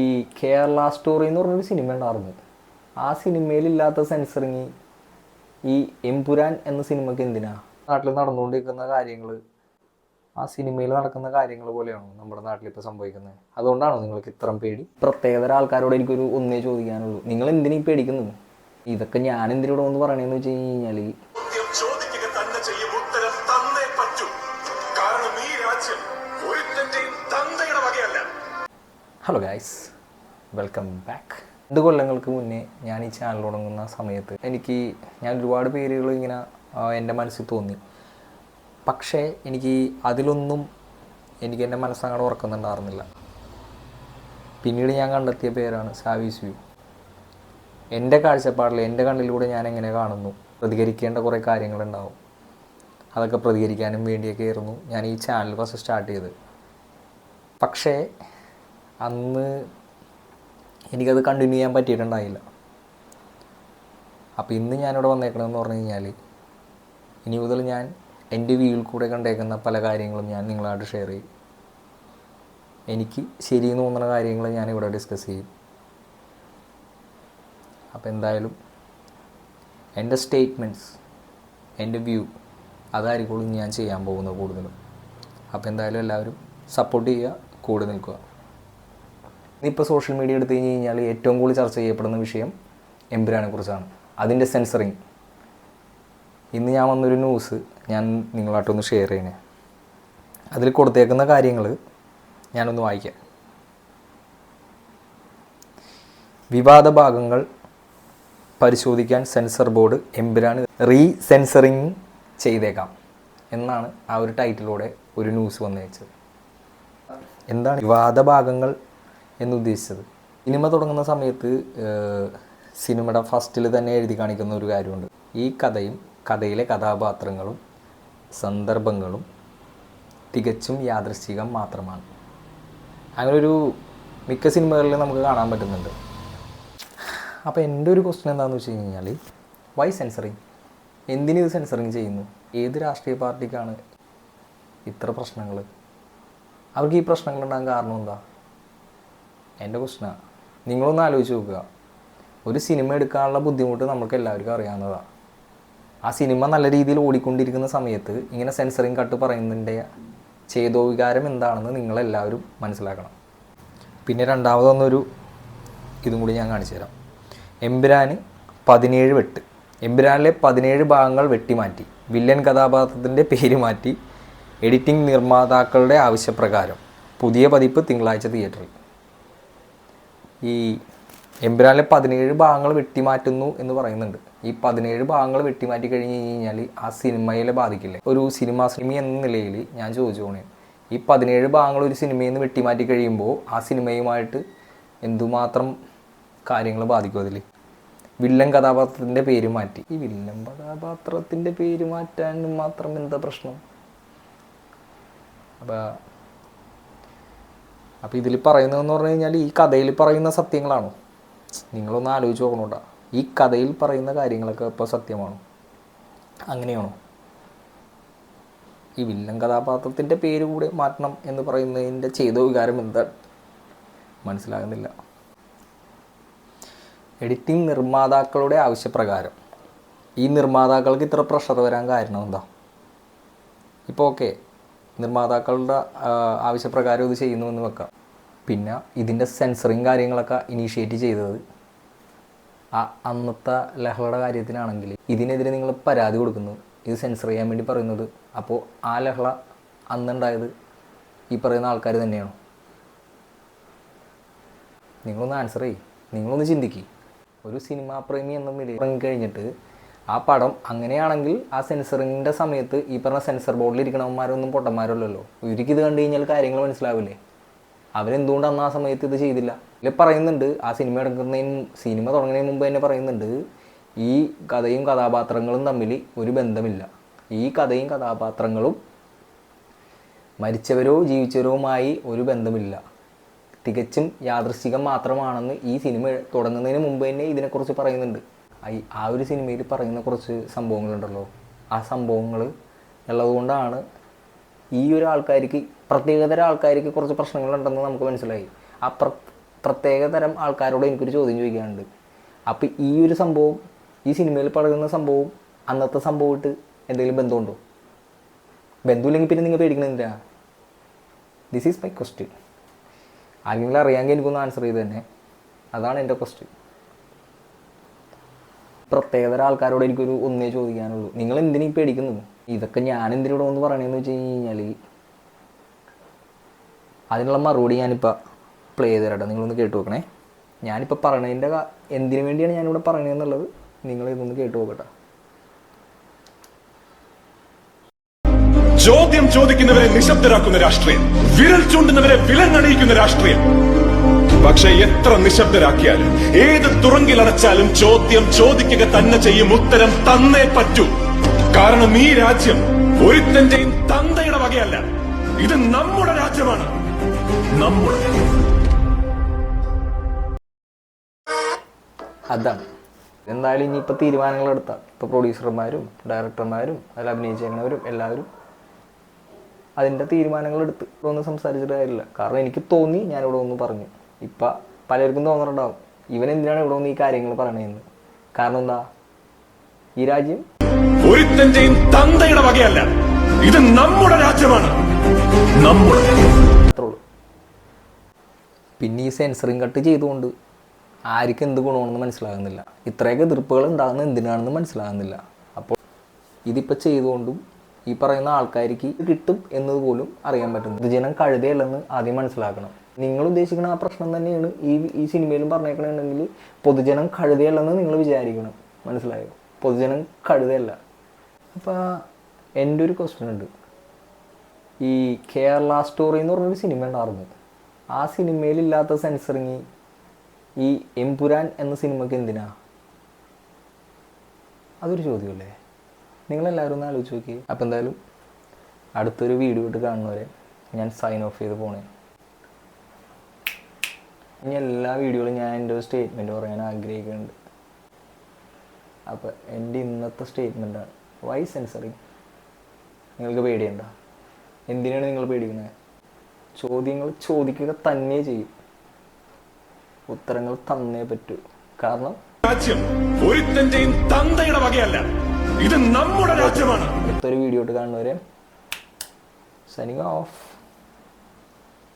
ഈ കേരള സ്റ്റോറി എന്ന് പറഞ്ഞൊരു സിനിമ ഉണ്ടായിരുന്നു. ആ സിനിമയിലില്ലാത്ത സെൻസറിങ് ഈ എമ്പുരാൻ എന്ന സിനിമയ്ക്ക് എന്തിനാ? നാട്ടിൽ നടന്നുകൊണ്ടിരിക്കുന്ന കാര്യങ്ങൾ ആ സിനിമയിൽ നടക്കുന്ന കാര്യങ്ങൾ പോലെയാണോ നമ്മുടെ നാട്ടിലിപ്പോൾ സംഭവിക്കുന്നത്? അതുകൊണ്ടാണോ നിങ്ങൾക്ക് ഇത്രയും പേടി? പ്രത്യേകതര ആൾക്കാരോട് എനിക്കൊരു ഒന്നേ ചോദിക്കാനുള്ളൂ, നിങ്ങൾ എന്തിനീ പേടിക്കുന്നു? ഇതൊക്കെ ഞാൻ എന്തിനോട് ഒന്ന് പറയണതെന്ന് വെച്ച് കഴിഞ്ഞാൽ, ഹലോ ഗൈസ്, വെൽക്കം ബാക്ക്. 2 കൊല്ലങ്ങൾക്ക് മുന്നേ ഞാൻ ഈ ചാനൽ തുടങ്ങുന്ന സമയത്ത് ഞാൻ ഒരുപാട് പേരുകൾ ഇങ്ങനെ എൻ്റെ മനസ്സിൽ തോന്നി. പക്ഷേ അതിലൊന്നും എൻ്റെ മനസ്സങ്ങോട്ട് ഉറക്കുന്നുണ്ടായിരുന്നില്ല. പിന്നീട് ഞാൻ കണ്ടെത്തിയ പേരാണ് സാവീസ് വ്യൂ. എൻ്റെ കാഴ്ചപ്പാടിൽ, എൻ്റെ കണ്ണിലൂടെ ഞാൻ എങ്ങനെ കാണുന്നു, പ്രതികരിക്കേണ്ട കുറേ കാര്യങ്ങളുണ്ടാവും. അതൊക്കെ പ്രതികരിക്കാനും വേണ്ടിയൊക്കെ ആയിരുന്നു ഞാൻ ഈ ചാനൽ ഫസ്റ്റ് സ്റ്റാർട്ട് ചെയ്തത്. പക്ഷേ അന്ന് എനിക്കത് കണ്ടിന്യൂ ചെയ്യാൻ പറ്റിയിട്ടുണ്ടായില്ല. അപ്പോൾ ഇന്ന് ഞാനിവിടെ വന്നേക്കണമെന്ന് പറഞ്ഞു കഴിഞ്ഞാൽ, ഇനി മുതൽ ഞാൻ എൻ്റെ വ്യൂവിൽ കൂടെ കണ്ടേക്കുന്ന പല കാര്യങ്ങളും ഞാൻ നിങ്ങളായിട്ട് ഷെയർ ചെയ്യും. എനിക്ക് ശരിയെന്ന് തോന്നുന്ന കാര്യങ്ങൾ ഞാനിവിടെ ഡിസ്കസ് ചെയ്യും. അപ്പോൾ എന്തായാലും എൻ്റെ സ്റ്റേറ്റ്മെൻറ്റ്സ്, എൻ്റെ വ്യൂ അതായിരിക്കും ഞാൻ ചെയ്യാൻ പോകുന്നത് കൂടുതലും. അപ്പോൾ എന്തായാലും എല്ലാവരും സപ്പോർട്ട് ചെയ്യുക, കൂടെ നിൽക്കുക. ഇപ്പോൾ സോഷ്യൽ മീഡിയ എടുത്തു കഴിഞ്ഞാൽ ഏറ്റവും കൂടുതൽ ചർച്ച ചെയ്യപ്പെടുന്ന വിഷയം എമ്പുരാനെ കുറിച്ചാണ്, അതിൻ്റെ സെൻസറിങ്. ഇന്ന് ഞാൻ വന്നൊരു ന്യൂസ് ഞാൻ നിങ്ങളായിട്ടൊന്ന് ഷെയർ ചെയ്യണേ. അതിൽ കൊടുത്തേക്കുന്ന കാര്യങ്ങൾ ഞാനൊന്ന് വായിക്കാം. വിവാദ ഭാഗങ്ങൾ പരിശോധിക്കാൻ സെൻസർ ബോർഡ് എമ്പുരാൻ സെൻസറിങ് ചെയ്തേക്കാം എന്നാണ് ആ ഒരു ടൈറ്റിലൂടെ ഒരു ന്യൂസ് വന്നേച്ചത്. എന്താണ് വിവാദ ഭാഗങ്ങൾ എന്നുദ്ദേശിച്ചത്? സിനിമ തുടങ്ങുന്ന സമയത്ത് സിനിമയുടെ ഫസ്റ്റിൽ തന്നെ എഴുതി കാണിക്കുന്ന ഒരു കാര്യമുണ്ട്. ഈ കഥയും കഥയിലെ കഥാപാത്രങ്ങളും സന്ദർഭങ്ങളും തികച്ചും യാദൃശ്ചികം മാത്രമാണ്. അങ്ങനൊരു മിക്ക സിനിമകളിലും നമുക്ക് കാണാൻ പറ്റുന്നുണ്ട്. അപ്പോൾ എൻ്റെ ഒരു ക്വസ്റ്റ്യൻ എന്താണെന്ന് വെച്ച് കഴിഞ്ഞാൽ, വൈ സെൻസറിങ്? എന്തിനിത് സെൻസറിങ് ചെയ്യുന്നു? ഏത് രാഷ്ട്രീയ പാർട്ടിക്കാണ് ഇത്ര പ്രശ്നങ്ങൾ? അവർക്ക് ഈ പ്രശ്നങ്ങളുണ്ടാകാൻ കാരണം എന്താ? എൻ്റെ ക്വസ്റ്റ്യനാണ്. നിങ്ങളൊന്ന് ആലോചിച്ച് നോക്കുക. ഒരു സിനിമ എടുക്കാനുള്ള ബുദ്ധിമുട്ട് നമുക്ക് എല്ലാവർക്കും അറിയാവുന്നതാണ്. ആ സിനിമ നല്ല രീതിയിൽ ഓടിക്കൊണ്ടിരിക്കുന്ന സമയത്ത് ഇങ്ങനെ സെൻസറിങ് കട്ട് പറയുന്നതിൻ്റെ ചേതോവികാരം എന്താണെന്ന് നിങ്ങളെല്ലാവരും മനസ്സിലാക്കണം. പിന്നെ രണ്ടാമതൊന്നൊരു ഇതും കൂടി ഞാൻ കാണിച്ചു തരാം. എമ്പുരാന് 17 വെട്ട്. എമ്പുരാനിലെ 17 ഭാഗങ്ങൾ വെട്ടിമാറ്റി, വില്ലൻ കഥാപാത്രത്തിൻ്റെ പേര് മാറ്റി, എഡിറ്റിംഗ് നിർമ്മാതാക്കളുടെ ആവശ്യപ്രകാരം പുതിയ പതിപ്പ് തിങ്കളാഴ്ച തിയേറ്ററിൽ. ഈ എമ്പുരാനിലെ 17 ഭാഗങ്ങൾ വെട്ടിമാറ്റുന്നു എന്ന് പറയുന്നുണ്ട്. ഈ 17 ഭാഗങ്ങൾ വെട്ടിമാറ്റി കഴിഞ്ഞ് കഴിഞ്ഞാൽ ആ സിനിമയിലെ ബാധിക്കില്ലേ? ഒരു സിനിമ എന്ന നിലയിൽ ഞാൻ ചോദിച്ചോണേ, ഈ 17 ഭാഗങ്ങൾ ഒരു സിനിമയിൽ നിന്ന് വെട്ടിമാറ്റി കഴിയുമ്പോൾ ആ സിനിമയുമായിട്ട് എന്തുമാത്രം കാര്യങ്ങൾ ബാധിക്കും? അതിൽ വില്ലൻ കഥാപാത്രത്തിൻ്റെ പേര് മാറ്റി. ഈ വില്ലൻ കഥാപാത്രത്തിൻ്റെ പേര് മാറ്റാൻ മാത്രം എന്താ പ്രശ്നം? അപ്പോൾ ഇതിൽ പറയുന്നതെന്ന് പറഞ്ഞു കഴിഞ്ഞാൽ, ഈ കഥയിൽ പറയുന്ന സത്യങ്ങളാണോ? നിങ്ങളൊന്ന് ആലോചിച്ച് നോക്കണോട്ടാ. ഈ കഥയിൽ പറയുന്ന കാര്യങ്ങളൊക്കെ ഇപ്പോൾ സത്യമാണോ? അങ്ങനെയാണോ? ഈ വില്ലൻ കഥാപാത്രത്തിൻ്റെ പേര് കൂടെ മാറ്റണം എന്ന് പറയുന്നതിൻ്റെ ചെയ്ത വികാരം എന്താ മനസ്സിലാകുന്നില്ല. എഡിറ്റിംഗ് നിർമ്മാതാക്കളുടെ ആവശ്യപ്രകാരം. ഈ നിർമ്മാതാക്കൾക്ക് ഇത്ര പ്രഷർ വരാൻ കാരണം എന്താ? ഇപ്പോൾ ഓക്കെ, നിർമ്മാതാക്കളുടെ ആവശ്യപ്രകാരം ഇത് ചെയ്യുന്നു എന്ന് വെക്കാം. പിന്നെ ഇതിൻ്റെ സെൻസറിങ് കാര്യങ്ങളൊക്കെ ഇനീഷ്യേറ്റ് ചെയ്തത് അന്നത്തെ ലഹളയുടെ കാര്യത്തിനാണെങ്കിൽ ഇതിനെതിരെ നിങ്ങൾ പരാതി കൊടുക്കുന്നു, ഇത് സെൻസർ ചെയ്യാൻ വേണ്ടി പറയുന്നത്. അപ്പോൾ ആ ലഹള അന്നുണ്ടായത് ഈ പറയുന്ന ആൾക്കാർ തന്നെയാണോ? നിങ്ങളൊന്ന് ആൻസർ ചെയ്യ്, നിങ്ങളൊന്ന് ചിന്തിക്കുക. ഒരു സിനിമാ പ്രേമി എന്ന നിലയിൽ ഇറങ്ങിക്കഴിഞ്ഞിട്ട് ആ പടം അങ്ങനെയാണെങ്കിൽ ആ സെൻസറിങ്ങിൻ്റെ സമയത്ത് ഈ പറഞ്ഞ സെൻസർ ബോർഡിൽ ഇരിക്കണവന്മാരൊന്നും പൊട്ടന്മാരല്ലല്ലോ. ഇവർക്കിത് കണ്ടു കഴിഞ്ഞാൽ കാര്യങ്ങൾ മനസ്സിലാവില്ലേ? അവരെന്തുകൊണ്ട് അന്ന് ആ സമയത്ത് ഇത് ചെയ്തില്ല? ഇതിൽ പറയുന്നുണ്ട്, ആ സിനിമ തുടങ്ങുന്നതിന് മുമ്പ് തന്നെ പറയുന്നുണ്ട്, ഈ കഥയും കഥാപാത്രങ്ങളും തമ്മിൽ ഒരു ബന്ധമില്ല. ഈ കഥയും കഥാപാത്രങ്ങളും മരിച്ചവരോ ജീവിച്ചവരുമായി ഒരു ബന്ധമില്ല, തികച്ചും യാദൃശ്ചികം മാത്രമാണെന്ന് ഈ സിനിമ തുടങ്ങുന്നതിന് മുമ്പ് തന്നെ ഇതിനെക്കുറിച്ച് പറയുന്നുണ്ട്. ആ ഒരു സിനിമയിൽ പറയുന്ന കുറച്ച് സംഭവങ്ങളുണ്ടല്ലോ, ആ സംഭവങ്ങൾ ഉള്ളതുകൊണ്ടാണ് ഈ ഒരു ആൾക്കാർക്ക്, പ്രത്യേകതര ആൾക്കാർക്ക് കുറച്ച് പ്രശ്നങ്ങളുണ്ടെന്ന് നമുക്ക് മനസ്സിലായി. പ്രത്യേക തരം ആൾക്കാരോട് എനിക്കൊരു ചോദ്യം ചോദിക്കാനുണ്ട്. അപ്പോൾ ഈ ഒരു സംഭവം, ഈ സിനിമയിൽ പറയുന്ന സംഭവം അന്നത്തെ സംഭവമായിട്ട് എന്തെങ്കിലും ബന്ധമുണ്ടോ? ബന്ധമില്ലെങ്കിൽ പിന്നെ നിങ്ങൾ പേടിക്കണമെന്നില്ല. This is my question. ആരെങ്കിലും അറിയാമെങ്കിൽ എനിക്കൊന്ന് ആൻസർ ചെയ്ത് തന്നെ. അതാണ് എൻ്റെ ക്വസ്റ്റ്യൻ. പ്രത്യേകതര ആൾക്കാരോട് എനിക്കൊരു ഒന്നേ ചോദിക്കാനുള്ളൂ, നിങ്ങൾ എന്തിനീ പേടിക്കുന്നു? ഇതൊക്കെ ഞാൻ എന്തിനൂടെ ഒന്ന് പറയണമെന്ന് വെച്ച് കഴിഞ്ഞാൽ അതിനുള്ള മറുപടി ഞാനിപ്പോൾ പ്ലേ ചെയ്ത് തരട്ടെ. നിങ്ങളൊന്ന് കേട്ട് നോക്കണേ. ഞാനിപ്പോൾ പറയണതിൻ്റെ എന്തിനു വേണ്ടിയാണ് ഞാനിവിടെ പറയണതെന്നുള്ളത് നിങ്ങളിതൊന്ന് കേട്ട് നോക്കട്ടെ. ചോദ്യം ചോദിക്കുന്നവരെ നിശബ്ദരാക്കുന്ന രാഷ്ട്രീയം, വിരൽ ചൂണ്ടുന്നവരെ വിലങ്ങണിയിക്കുന്ന രാഷ്ട്രീയം. പക്ഷെ എത്ര നിശബ്ദരാക്കിയാലും ഏത് തുറങ്കിലടച്ചാലും ചോദ്യം ചോദിക്കുക തന്നെ ചെയ്യും. ഉത്തരം തന്നേ പറ്റൂ. കാരണം ഈ രാജ്യം ഒരുത്തന്റെയും തന്തയുടെ വകയല്ല. ഇത് നമ്മുടെ രാജ്യമാണ്. നമ്മുടെ അതാണ്. എന്തായാലും ഇനിയിപ്പോൾ തീരുമാനങ്ങൾ എടുത്താൽ ഇപ്പോൾ പ്രൊഡ്യൂസർമാരും ഡയറക്ടർമാരും അതിൽ അഭിനയിച്ചേക്കുന്നവരും എല്ലാവരും അതിൻ്റെ തീരുമാനങ്ങൾ എടുത്ത് ഒന്നും സംസാരിച്ചിട്ട് കാര്യമില്ല. കാരണം എനിക്ക് തോന്നി ഞാനിവിടെ ഒന്ന് പറഞ്ഞു. ഇപ്പം പലർക്കും തോന്നുന്നുണ്ടാവും ഇവൻ എന്തിനാണ് ഇവിടെ ഒന്ന് ഈ കാര്യങ്ങൾ പറയണതെന്ന്. കാരണം എന്താ, ഈ രാജ്യം ഒരുത്തന്റെയും തന്തയുടെ വകയല്ല. ഇത് നമ്മുടെ രാജ്യമാണ്. നമ്മുടെ അത്രേ ഉള്ളൂ. പിന്നെ ഈ സെൻസറിങ് കട്ട് ചെയ്തുകൊണ്ട് ആർക്കും എന്ത് ഗുണമാണെന്ന് മനസ്സിലാകുന്നില്ല. ഇത്രയൊക്കെ എതിർപ്പുകൾ ഉണ്ടാകുന്നത് എന്തിനാണെന്ന് മനസ്സിലാകുന്നില്ല. അപ്പോൾ ഇതിപ്പോൾ ചെയ്തുകൊണ്ടും ഈ പറയുന്ന ആൾക്കാർക്ക് കിട്ടും എന്നതുപോലും അറിയാൻ പറ്റുന്നു. പൊതുജനം കഴുതയല്ലെന്ന് ആദ്യം മനസ്സിലാക്കണം. നിങ്ങൾ ഉദ്ദേശിക്കുന്ന ആ പ്രശ്നം തന്നെയാണ് ഈ സിനിമയിലും പറഞ്ഞേക്കണമെങ്കിൽ പൊതുജനം കഴുതയല്ലെന്ന് നിങ്ങൾ വിചാരിക്കണം. മനസ്സിലായോ? പൊതുജനം കഴുതയല്ല. അപ്പോൾ എൻ്റെ ഒരു ക്വസ്റ്റ്യൻ ഉണ്ട്. ഈ കേരള സ്റ്റോറി എന്ന് പറഞ്ഞൊരു സിനിമ ഉണ്ടായിരുന്നു. ആ സിനിമയിലില്ലാത്ത സെൻസറിങ് ഈ എമ്പുരാൻ എന്ന സിനിമയ്ക്ക് എന്തിനാ? അതൊരു ചോദ്യമല്ലേ? നിങ്ങളെല്ലാവരും ഒന്ന് ആലോചിച്ച് നോക്കി. അപ്പോൾ എന്തായാലും അടുത്തൊരു വീഡിയോ ഇട്ട് കാണുന്നവരെ ഞാൻ സൈൻ ഓഫ് ചെയ്ത് പോണേ. ഇനി എല്ലാ വീഡിയോയിലും ഞാൻ എൻ്റെ ഒരു സ്റ്റേറ്റ്മെൻറ്റ് പറയാൻ ആഗ്രഹിക്കുന്നുണ്ട്. അപ്പോൾ എൻ്റെ ഇന്നത്തെ സ്റ്റേറ്റ്മെൻറ്റാണ്, വൈ സെൻസറിങ്? നിങ്ങൾക്ക് പേടിയുണ്ടോ? എന്തിനാണ് നിങ്ങൾ പേടിക്കുന്നത്? ചോദ്യങ്ങൾ ചോദിക്കുക തന്നെ ചെയ്യും, ഉത്തരങ്ങൾ തന്നേ പറ്റൂ. കാരണം രാജ്യം ഒരുത്തന്റെയും തന്തയുടെ വകയല്ല. ഇത് നമ്മുടെ രാജ്യമാണ്. അടുത്തൊരു വീഡിയോ ഇട്ട് കാണുന്നവരെ സൈനിങ് ഓഫ്.